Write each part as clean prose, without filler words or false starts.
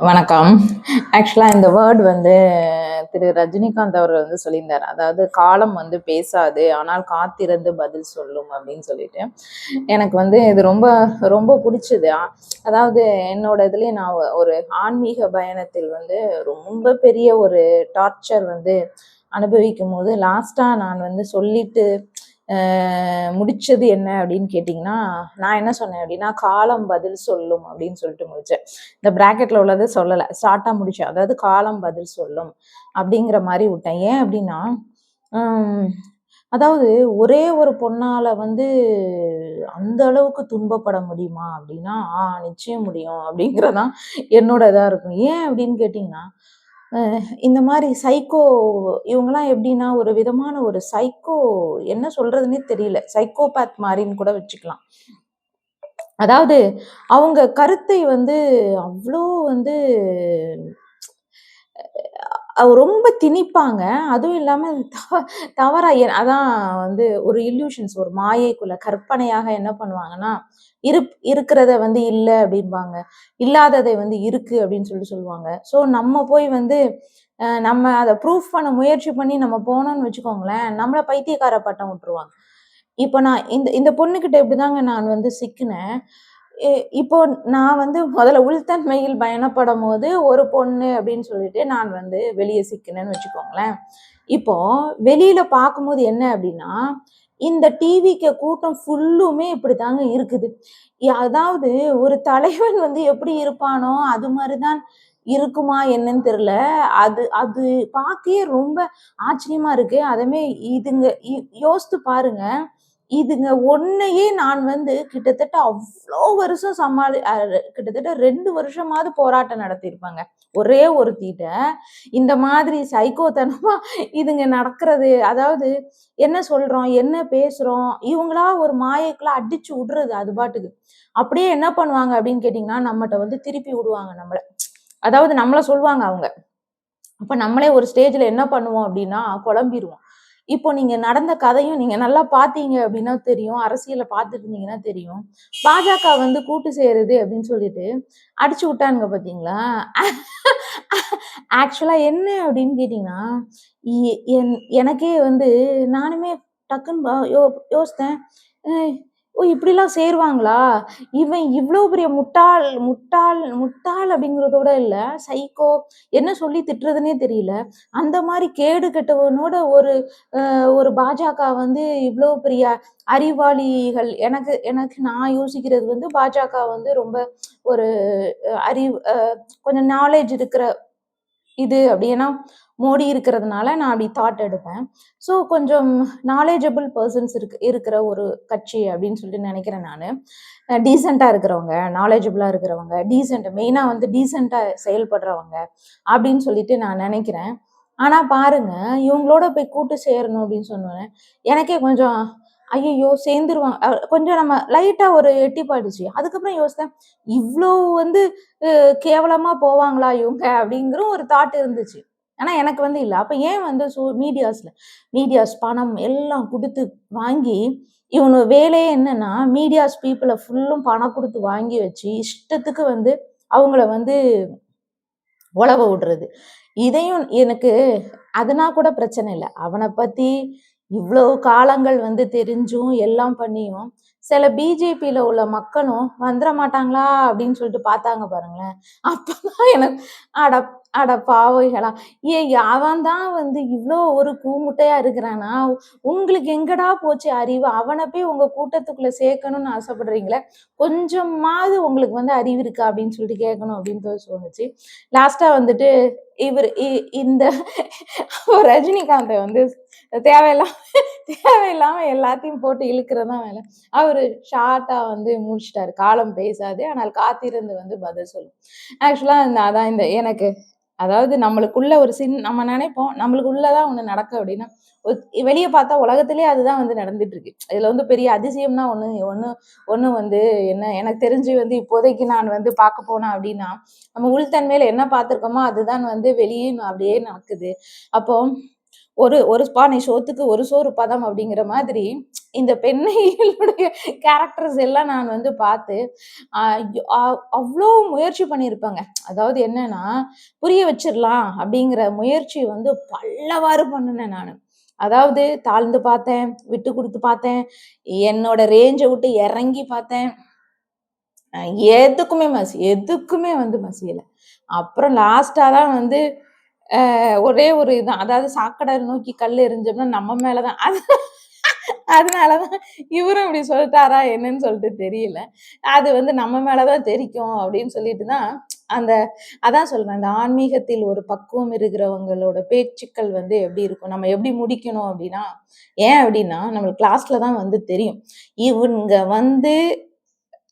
வணக்கம். ஆக்சுவலா இந்த வேர்ட் வந்து திரு ரஜினிகாந்த் அவர்கள் வந்து சொல்லியிருந்தார். அதாவது காலம் வந்து பேசாது, ஆனால் காத்திருந்து பதில் சொல்லும் அப்படின்னு சொல்லிட்டு. எனக்கு வந்து இது ரொம்ப ரொம்ப பிடிச்சது. அதாவது என்னோட இதுலயே நான் ஒரு ஆன்மீக பயணத்தில் வந்து ரொம்ப பெரிய ஒரு டார்ச்சர் வந்து அனுபவிக்கும் போது லாஸ்டா நான் வந்து சொல்லிட்டு முடிச்சது என்ன அப்படின்னு கேட்டிங்கன்னா, நான் என்ன சொன்னேன் அப்படின்னா, காலம் பதில் சொல்லும் அப்படின்னு சொல்லிட்டு முடிச்சேன். இந்த பிராக்கெட்ல உள்ளது சொல்லலை, ஷார்ட்டா முடிச்சேன். அதாவது காலம் பதில் சொல்லும் அப்படிங்கிற மாதிரி விட்டேன். ஏன் அப்படின்னா, அதாவது ஒரே ஒரு பொண்ணால வந்து அந்த அளவுக்கு துன்பப்பட முடியுமா அப்படின்னா, நிச்சயம் முடியும் அப்படிங்கிறதான் என்னோட இதா இருக்கும். ஏன் அப்படின்னு கேட்டிங்கன்னா, இந்த மாதிரி சைக்கோ இவங்கலாம் எப்படின்னா ஒரு விதமான ஒரு சைக்கோ, என்ன சொல்றதுன்னே தெரியல, சைக்கோபேத் மாதிரின்னு கூட வச்சுக்கலாம். அதாவது அவங்க கருத்தை வந்து அவ்வளோ வந்து ரொம்ப திணிப்பாங்க. அதுவும் இல்லாம தவறா அதான் வந்து ஒரு இல்யூஷன்ஸ், ஒரு மாயைக்குள்ள கற்பனையாக என்ன பண்ணுவாங்கன்னா, இருக்கிறத வந்து இல்ல அப்படிம்பாங்க. இல்லாததை வந்து இருக்கு அப்படின்னு சொல்லுவாங்க. ஸோ நம்ம போய் வந்து நம்ம அத ப்ரூஃப் பண்ண முயற்சி பண்ணி நம்ம போனோம்னு வச்சுக்கோங்களேன், நம்மள பைத்தியக்கார பட்டம் விட்டுருவாங்க. இப்ப நான் இந்த இந்த பொண்ணுகிட்ட இப்படிதாங்க நான் வந்து சிக்கினேன். எ இப்போ நான் வந்து முதல்ல உள்தன்மையில் பயணப்படும்போது, ஒரு பொண்ணு அப்படின்னு சொல்லிட்டு நான் வந்து வெளிய சிக்கினேன்னு வச்சுக்கோங்களேன். இப்போ வெளியில பார்க்கும்போது என்ன அப்படின்னா, இந்த டிவிக்கு கூட்டம் ஃபுல்லுமே இப்படித்தாங்க இருக்குது. அதாவது ஒரு தலைவன் வந்து எப்படி இருப்பானோ, அது மாரி தான் இருக்குமா என்னன்னு தெரியல. அது அது பார்க்கயே ரொம்ப ஆச்சரியமா இருக்கு. அதுவுமே இதுங்க யோசித்து பாருங்க. இதுங்க ஒன்னையே நான் வந்து கிட்டத்தட்ட அவ்ளோ வருஷம் கிட்டத்தட்ட 2 வருஷமாவது போராட்டம் நடத்தியிருப்பேங்க. ஒரே ஒருத்திட்ட இந்த மாதிரி சைக்கோத்தனமா இதுங்க நடக்கிறது. அதாவது என்ன சொல்றோம், என்ன பேசுறோம், இவங்களா ஒரு மாயைக்குள்ள அடிச்சு விடுறது அது பாட்டுக்கு. அப்படியே என்ன பண்ணுவாங்க அப்படின்னு கேட்டீங்கன்னா, நம்மட்ட வந்து திருப்பி விடுவாங்க நம்மள. அதாவது நம்மள சொல்லுவாங்க அவங்க. அப்ப நம்மளே ஒரு ஸ்டேஜ்ல என்ன பண்ணுவோம் அப்படின்னா, குழம்பிருவோம். இப்போ நீங்க நடந்த கதையும் நீங்க நல்லா பார்த்தீங்க அப்படின்னா தெரியும். அரசியல பார்த்துட்டு இருந்தீங்கன்னா தெரியும். பாஜக வந்து கூட்டு சேருது அப்படின்னு சொல்லிட்டு அடிச்சு விட்டானுங்க பார்த்தீங்களா? ஆக்சுவலா என்ன அப்படின்னு கேட்டீங்கன்னா, எனக்கே வந்து நானுமே டக்குன்னு யோசித்தேன். அ ஓ! இப்படிலாம் சேருவாங்களா? இவன் இவ்ளோ பெரிய முட்டாள் முட்டாள் முட்டாள் அப்படிங்கிறதோட இல்ல, சைக்கோ, என்ன சொல்லி திட்டுறதுன்னே தெரியல. அந்த மாரி கேடு கெட்டவனோட ஒரு பாஜக வந்து இவ்ளோ பெரிய அறிவாளிகள். எனக்கு எனக்கு நான் யோசிக்கிறது வந்து பாஜக வந்து ரொம்ப ஒரு அறிவு கொஞ்சம் நாலேட்ஜ் இருக்கிற இது அப்படி. ஏன்னா மோடி இருக்கிறதுனால நான் அப்படி தாட் எடுப்பேன். ஸோ கொஞ்சம் நாலேஜபிள் பெர்சன்ஸ் இருக்கிற ஒரு கட்சி அப்படின்னு சொல்லிட்டு நினைக்கிறேன் நானு. டீசென்ட்டா இருக்கிறவங்க, நாலேஜபிளா இருக்கிறவங்க, மெயினா வந்து டீசென்ட்டா செயல்படுறவங்க அப்படின்னு சொல்லிட்டு நான் நினைக்கிறேன். ஆனா பாருங்க, இவங்களோட போய் கூட்டு சேரணும் அப்படின்னு சொன்னோனே, எனக்கே கொஞ்சம் ஐயய்யோ! சேர்ந்துருவாங்க. கொஞ்சம் நம்ம லைட்டா ஒரு எட்டி பார்த்துச்சு. அதுக்கப்புறம் யோசித்தேன், இவ்ளோ வந்து கேவலமா போவாங்களா இவங்க? அப்படிங்கிற ஒரு தாட் இருந்துச்சு. ஆனா எனக்கு வந்து இல்ல. அப்ப ஏன் வந்து மீடியாஸ் பணம் எல்லாம் குடுத்து வாங்கி, இவனு வேலையே என்னன்னா, மீடியாஸ் பீப்பிள ஃபுல்லும் பணம் குடுத்து வாங்கி வச்சு, இஷ்டத்துக்கு வந்து அவங்கள வந்து உலவ விடுறது. இதையும் எனக்கு அதுனா கூட பிரச்சனை இல்ல. அவன பத்தி இவ்ளோ காலங்கள் வந்து தெரிஞ்சும், எல்லாம் பண்ணியும், சில பிஜேபியில உள்ள மக்களும் வந்துர மாட்டாங்களா அப்படின்னு சொல்லிட்டு பார்த்தாங்க பாருங்களேன். அப்பதான் எனக்கு அட அட பாவிகளா! அவன் தான் வந்து இவ்ளோ ஒரு கூமுட்டையா இருக்கிறானா, உங்களுக்கு எங்கடா போச்சு அறிவு? அவன போய் உங்க கூட்டத்துக்குள்ள சேர்க்கணும்னு ஆசைப்படுறீங்களே, கொஞ்சமாவது உங்களுக்கு வந்து அறிவு இருக்கா? அப்படின்னு சொல்லிட்டு கேட்கணும் அப்படின்னு தோணுச்சு. லாஸ்ட்டா வந்துட்டு இவரு இந்த ரஜினிகாந்த வந்து தேவையில்லாம தேவையில்லாம எல்லாத்தையும் போட்டு இழுக்கிறது தான் வேலை. அவரு ஷார்ட்டா வந்து முடிச்சுட்டாரு. காலம் பேசாது, ஆனால் காத்திருந்து வந்து பதில் சொல்லும். ஆக்சுவலா அதான் இந்த எனக்கு அதாவது நம்மளுக்குள்ள ஒரு நம்ம நினைப்போம், நம்மளுக்குள்ள தான் ஒண்ணு நடக்கும் அப்படின்னா, வெளிய பார்த்தா உலகத்திலேயே அதுதான் வந்து நடந்துட்டு இருக்கு. இதுல வந்து பெரிய அதிசயம்னா ஒண்ணு ஒண்ணு ஒண்ணு வந்து என்ன எனக்கு தெரிஞ்சு வந்து இப்போதைக்கு நான் வந்து பார்க்க போனேன் அப்படின்னா, நம்ம உள்தன்மையில என்ன பார்த்திருக்கோமோ அதுதான் வந்து வெளியே அப்படியே நடக்குது. அப்போ ஒரு ஒரு பானை சோத்துக்கு ஒரு சோறு பதம் அப்படிங்கிற மாதிரி இந்த பெண்ணைகளுடைய கேரக்டர்ஸ் எல்லாம் நான் வந்து பார்த்து அவ்வளோ முயற்சி பண்ணியிருப்பாங்க. அதாவது என்னன்னா, புரிய வச்சிரலாம் அப்படிங்கிற முயற்சி வந்து பல்லவாறு பண்ணுனேன் நானு. அதாவது தாழ்ந்து பார்த்தேன், விட்டு குடுத்து பார்த்தேன், என்னோட ரேஞ்ச விட்டு இறங்கி பார்த்தேன். எதுக்குமே வந்து மசியல. அப்புறம் லாஸ்ட்டா தான் வந்து ஒரே ஒரு இதான். அதாவது சாக்கடை நோக்கி கல் எறிஞ்சோம்னா நம்ம மேல தான். அதனால தான் இவரும் இப்படி சொல்லிட்டாரா என்னன்னு சொல்லிட்டு தெரியல. அது வந்து நம்ம மேல தான் தெறிக்கும் அப்படின்னு சொல்லிட்டு தான் அந்த அதான் சொல்றேன். அந்த ஆன்மீகத்தில் ஒரு பக்குவம் இருக்கிறவங்களோட பேச்சுக்கள் வந்து எப்படி இருக்கும்? நம்ம எப்படி முடிக்கணும் அப்படின்னா, ஏன் அப்படின்னா நம்மளுக்கு கிளாஸ்ல தான் வந்து தெரியும். இவங்க வந்து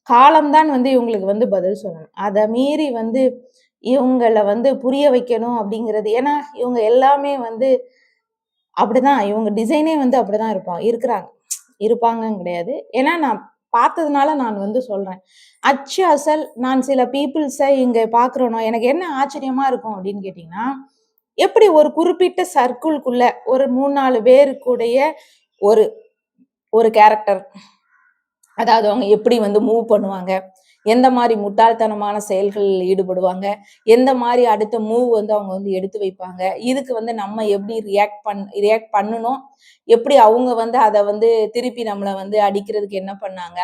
காலம் தான் வந்து இவங்களுக்கு வந்து பதில் சொல்லணும். அத மீறி வந்து இவங்கள வந்து புரிய வைக்கணும் அப்படிங்கிறது ஏன்னா இவங்க எல்லாமே வந்து அப்படிதான். இவங்க டிசைனே வந்து அப்படிதான் இருக்கிறாங்க. இருப்பாங்கன்னு கிடையாது. ஏன்னா நான் பார்த்ததுனால நான் வந்து சொல்றேன். அச்சு அசல் நான் சில பீப்பிள்ஸ இங்க பார்க்குறோனோ, எனக்கு என்ன ஆச்சரியமா இருக்கும் அப்படின்னு கேட்டீங்கன்னா, எப்படி ஒரு குறிப்பிட்ட சர்க்கிள்குள்ள ஒரு 3, 4 பேருக்குடைய ஒரு ஒரு கேரக்டர். அதாவது அவங்க எப்படி வந்து மூவ் பண்ணுவாங்க. எந்த மாரி முட்டாள்தனமான செயல்களில் ஈடுபடுவாங்க. எந்த மாரி அடுத்த மூவ் வந்து அவங்க வந்து எடுத்து வைப்பாங்க. இதுக்கு வந்து நம்ம எப்படி ரியாக்ட் பண்ணணும். எப்படி அவங்க வந்து அத வந்து திருப்பி நம்மள வந்து அடிக்கிறதுக்கு என்ன பண்ணாங்க.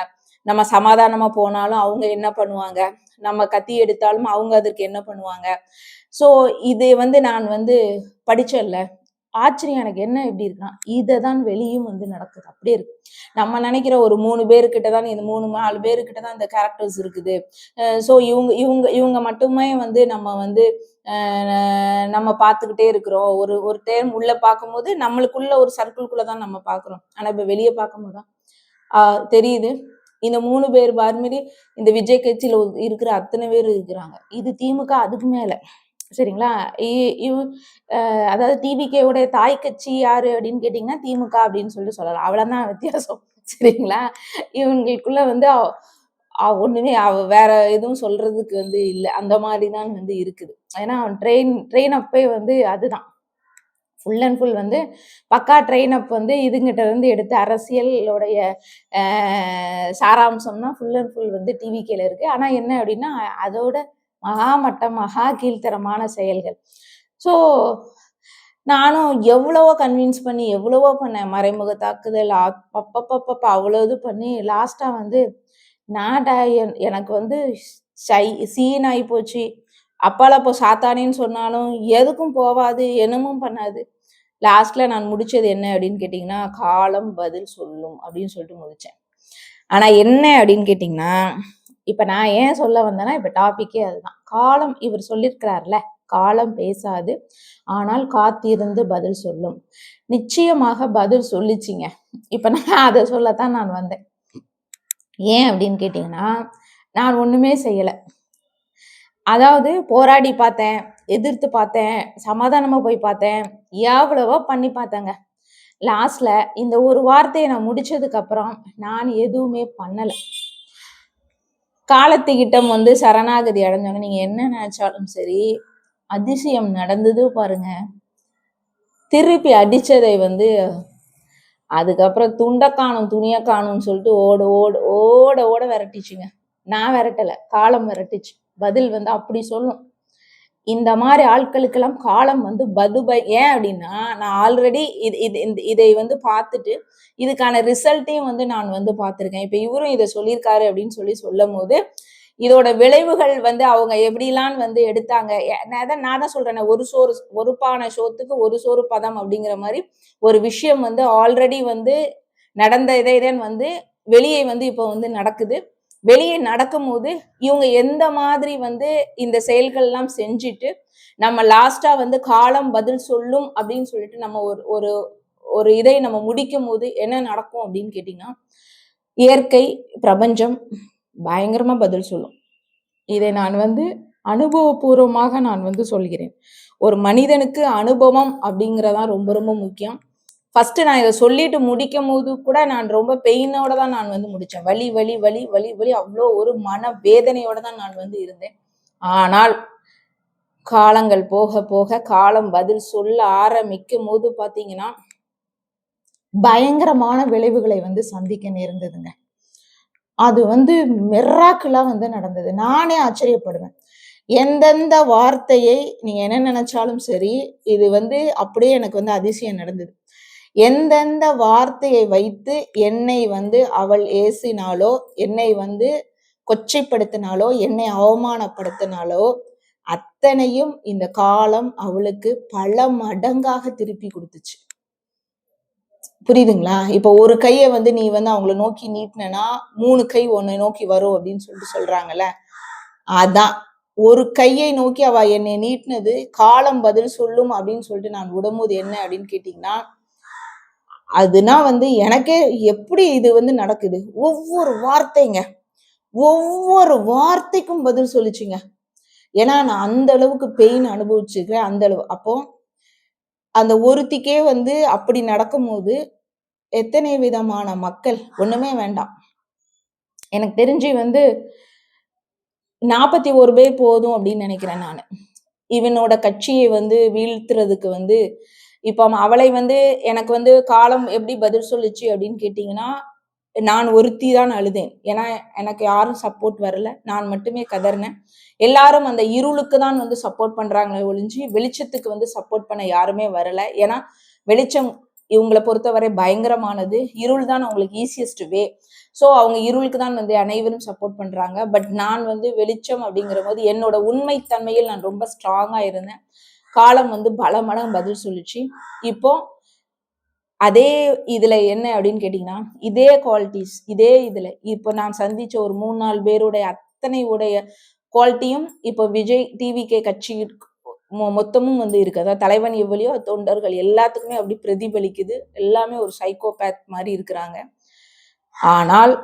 நம்ம சமாதானமா போனாலும் அவங்க என்ன பண்ணுவாங்க. நம்ம கத்தி எடுத்தாலும் அவங்க அதற்கு என்ன பண்ணுவாங்க. ஸோ இது வந்து நான் வந்து படிச்சேன்ல. ஆச்சரியம் எனக்கு என்ன எப்படி இருக்குன்னா, இததான் வெளியும் வந்து நடக்குது. அப்படியே இருக்கு. நம்ம நினைக்கிற ஒரு 3 பேருக்கிட்ட தான் இந்த 3, 4 பேருக்கிட்ட தான் இந்த கேரக்டர்ஸ் இருக்குது. ஸோ இவங்க இவங்க இவங்க மட்டுமே வந்து நம்ம வந்து நம்ம பார்த்துக்கிட்டே இருக்கிறோம். ஒரு ஒரு டைம் உள்ள பார்க்கும்போது நம்மளுக்குள்ள ஒரு சர்க்கிள்குள்ள தான் நம்ம பார்க்குறோம். ஆனா இப்ப வெளிய பார்க்கும்போது தான் தெரியுது. இந்த 3 பேர் மாரி இந்த விஜய் கட்சியில இருக்கிற அத்தனை பேர் இருக்கிறாங்க. இது திமுக அதுக்கு மேல. சரிங்களா? இ இவ் அதாவது டிவிகேவுடைய தாய் கட்சி யாரு அப்படின்னு கேட்டீங்கன்னா, திமுக அப்படின்னு சொல்லலாம். அவ்வளவுதான் வித்தியாசம். சரிங்களா? இவங்களுக்குள்ள வந்து ஒண்ணுமே வேற எதுவும் சொல்றதுக்கு வந்து இல்ல. அந்த மாரி தான் வந்து இருக்குது. ஏன்னா ட்ரெயின் அப்பே வந்து அதுதான். ஃபுல் அண்ட் ஃபுல் வந்து பக்கா ட்ரெயின் அப் வந்து இதுங்கிட்ட இருந்து எடுத்த அரசியலோடைய சாராம்சம் தான் ஃபுல் அண்ட் ஃபுல் வந்து டிவிகேல இருக்கு. ஆனா என்ன அப்படின்னா, அதோட மகா மகா கீழ்த்தரமான செயல்கள். ஸோ நானும் எவ்வளவோ கன்வின்ஸ் பண்ணி எவ்வளவோ பண்ணேன். மறைமுக தாக்குதல் அப்பப்பப்பப்ப அவ்வளோ இது பண்ணி லாஸ்ட்டா வந்து நான்டா எனக்கு வந்து சீன் ஆயி போச்சு. அப்பால அப்போ சாத்தானேன்னு சொன்னாலும் எதுக்கும் போவாது, என்னமும் பண்ணாது. லாஸ்ட்ல நான் முடிச்சது என்ன அப்படின்னு கேட்டீங்கன்னா, காலம் பதில் சொல்லும் அப்படின்னு சொல்லிட்டு முடிச்சேன். ஆனா என்ன அப்படின்னு கேட்டீங்கன்னா, இப்ப நான் ஏன் சொல்ல வந்தேன்னா, இப்ப டாபிக்கே அதுதான். காலம் இவர் சொல்லியிருக்கிறார்ல, காலம் பேசாது. ஆனால் காத்திருந்து பதில் சொல்லும். நிச்சயமாக பதில் சொல்லிச்சுங்க. இப்ப நான் அத சொல்லத்தான் நான் வந்தேன். ஏன் அப்படின்னு கேட்டீங்கன்னா, நான் ஒண்ணுமே செய்யல. அதாவது போராடி பார்த்தேன், எதிர்த்து பார்த்தேன், சமாதானமா போய் பார்த்தேன், எவ்வளவோ பண்ணி பார்த்தேங்க. லாஸ்ட்ல இந்த ஒரு வார்த்தைய நான் முடிச்சதுக்கு அப்புறம் நான் எதுவுமே பண்ணல. காலத்துக்கிட்டம் வந்து சரணாகதி அடைஞ்சவங்க நீங்க என்ன நினைச்சாலும் சரி, அதிசயம் நடந்தது பாருங்க. திருப்பி அடிச்சதை வந்து அதுக்கப்புறம் துண்ட காணும், துணிய காணும்னு சொல்லிட்டு ஓட விரட்டிச்சுங்க. நான் விரட்டல, காலம் விரட்டிச்சு. பதில் வந்து அப்படி சொல்லும். இந்த மாதிரி ஆட்களுக்கெல்லாம் காலம் வந்து ஏன் அப்படின்னா நான் ஆல்ரெடி இதை வந்து பார்த்துட்டு இதுக்கான ரிசல்ட்டையும் வந்து நான் வந்து பார்த்துருக்கேன். இப்ப இவரும் இதை சொல்லியிருக்காரு அப்படின்னு சொல்லும் போது இதோட விளைவுகள் வந்து அவங்க எப்படிலாம் வந்து எடுத்தாங்க. நான் தான் சொல்றேன், ஒரு பானை சோத்துக்கு ஒரு சோறு பதம் அப்படிங்கிற மாதிரி ஒரு விஷயம் வந்து ஆல்ரெடி வந்து நடந்த இதைதான் வந்து வெளியே வந்து இப்போ வந்து நடக்குது. வெளியே நடக்கும்போது இவங்க எந்த மாதிரி வந்து இந்த செயல்கள் எல்லாம் செஞ்சுட்டு நம்ம லாஸ்டா வந்து காலம் பதில் சொல்லும் அப்படின்னு சொல்லிட்டு நம்ம ஒரு ஒரு இதை நம்ம முடிக்கும் போது என்ன நடக்கும் அப்படின்னு கேட்டீங்கன்னா, இயற்கை பிரபஞ்சம் பயங்கரமா பதில் சொல்லும். இதை நான் வந்து அனுபவபூர்வமாக நான் வந்து சொல்கிறேன். ஒரு மனிதனுக்கு அனுபவம் அப்படிங்கிறதா ரொம்ப ரொம்ப முக்கியம். ஃபர்ஸ்ட் நான் இதை சொல்லிட்டு முடிக்கும் போது கூட நான் ரொம்ப பெயினோட தான் நான் வந்து முடிச்சேன். வலி வலி வலி வலி வலி அவ்வளோ ஒரு மன வேதனையோட தான் நான் வந்து இருந்தேன். ஆனால் காலங்கள் போக போக காலம் பதில் சொல்ல ஆரம்பிக்கும் போது பாத்தீங்கன்னா பயங்கரமான விளைவுகளை வந்து சந்திக்க நேர்ந்ததுங்க. அது வந்து மிராக்கிளா வந்து நடந்தது. நானே ஆச்சரியப்படுவேன். எந்தெந்த வார்த்தையை நீங்க என்ன நினைச்சாலும் சரி, இது வந்து அப்படியே எனக்கு வந்து அதிசயம் நடந்தது. எந்தெந்த வார்த்தையை வைத்து என்னை வந்து அவள் ஏசினாளோ, என்னை வந்து கொச்சைப்படுத்தினாளோ, என்னை அவமானப்படுத்தினாளோ, அத்தனையும் இந்த காலம் அவளுக்கு பல மடங்காக திருப்பி குடுத்துச்சு. புரியுதுங்களா? இப்போ ஒரு கைய வந்து நீ வந்து அவங்கள நோக்கி நீட்டுனேன்னா, 3 கை உன்னை நோக்கி வரும் அப்படின்னு சொல்லிட்டு சொல்றாங்கல்ல. அதான். ஒரு கையை நோக்கி அவ என்னை நீட்டுனது, காலம் பதில் சொல்லும் அப்படின்னு சொல்லிட்டு நான் விடும்போது என்ன அப்படின்னு கேட்டீங்கன்னா, அதுனா வந்து எனக்கே எப்படி இது வந்து நடக்குது? ஒவ்வொரு வார்த்தைங்க. ஒவ்வொரு வார்த்தைக்கும் பதில் சொல்லுச்சுங்க. ஏன்னா நான் அந்த அளவுக்கு பெயின் அனுபவிச்சிருக்கிறேன். அந்த அளவு. அப்போ அந்த ஒருத்திக்கே வந்து அப்படி நடக்கும்போது, எத்தனை விதமான மக்கள் ஒண்ணுமே வேண்டாம். எனக்கு தெரிஞ்சு வந்து 41 பேர் போதும் அப்படின்னு நினைக்கிறேன் நானு. இவனோட கட்சியை வந்து வீழ்த்துறதுக்கு வந்து இப்ப அவளை வந்து எனக்கு வந்து காலம் எப்படி பதில் சொல்லுச்சு அப்படின்னு கேட்டீங்கன்னா, நான் ஒருத்தி தான் அழுதேன். ஏன்னா எனக்கு யாரும் சப்போர்ட் வரல. நான் மட்டுமே கதறினேன். எல்லாரும் அந்த இருளுக்கு தான் வந்து சப்போர்ட் பண்றாங்களே ஒழிஞ்சு, வெளிச்சத்துக்கு வந்து சப்போர்ட் பண்ண யாருமே வரல. ஏன்னா வெளிச்சம் இவங்கள பொறுத்தவரை பயங்கரமானது. இருள் தான் அவங்களுக்கு ஈசியஸ்ட் வே. ஸோ அவங்க இருளுக்கு தான் வந்து அனைவரும் சப்போர்ட் பண்றாங்க. பட் நான் வந்து வெளிச்சம் அப்படிங்கிறபோது என்னோட உண்மை தன்மையில் நான் ரொம்ப ஸ்ட்ராங்கா இருந்தேன். காலம் வந்து பல மடங்கு பதில் சொல்லுச்சு. இப்போ அதே இதுல என்ன அப்படின்னு கேட்டீங்கன்னா, இதே குவாலிட்டீஸ் இதே இதுல இப்போ நான் சந்திச்ச ஒரு 3, 4 பேருடைய அத்தனை உடைய குவாலிட்டியும் இப்போ விஜய் டிவிகே கட்சி மொத்தமும் வந்து இருக்கு. அதாவது தலைவன் எவ்வளியோ தொண்டர்கள் எல்லாத்துக்குமே அப்படி பிரதிபலிக்குது. எல்லாமே ஒரு சைக்கோபேத் மாரி இருக்கிறாங்க. ஆனால்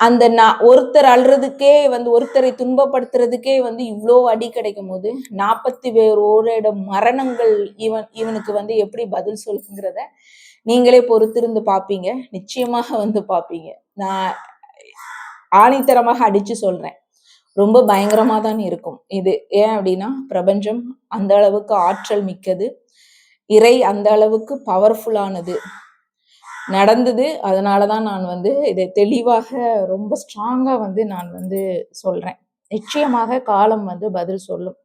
அந்த ஒருத்தர் அழுறதுக்கே வந்து ஒருத்தரை துன்பப்படுத்துறதுக்கே வந்து இவ்ளோ அடி கிடைக்கும்போது 40 பேரோட மரணங்கள் இவனுக்கு வந்து எப்படி பதில் சொல்லுங்கிறத நீங்களே பொறுத்திருந்து பார்ப்பீங்க. நிச்சயமாக வந்து பார்ப்பீங்க. நான் ஆணித்தரமாக அடிச்சு சொல்றேன். ரொம்ப பயங்கரமா தான் இருக்கும் இது. ஏன் அப்படின்னா பிரபஞ்சம் அந்த அளவுக்கு ஆற்றல் மிக்கது. இறை அந்த அளவுக்கு பவர்ஃபுல்லானது. நடந்தது. அதனால தான் நான் வந்து இதை தெளிவாக ரொம்ப ஸ்ட்ராங்கா வந்து நான் வந்து சொல்றேன். நிச்சயமாக காலம் வந்து பதில் சொல்லும்.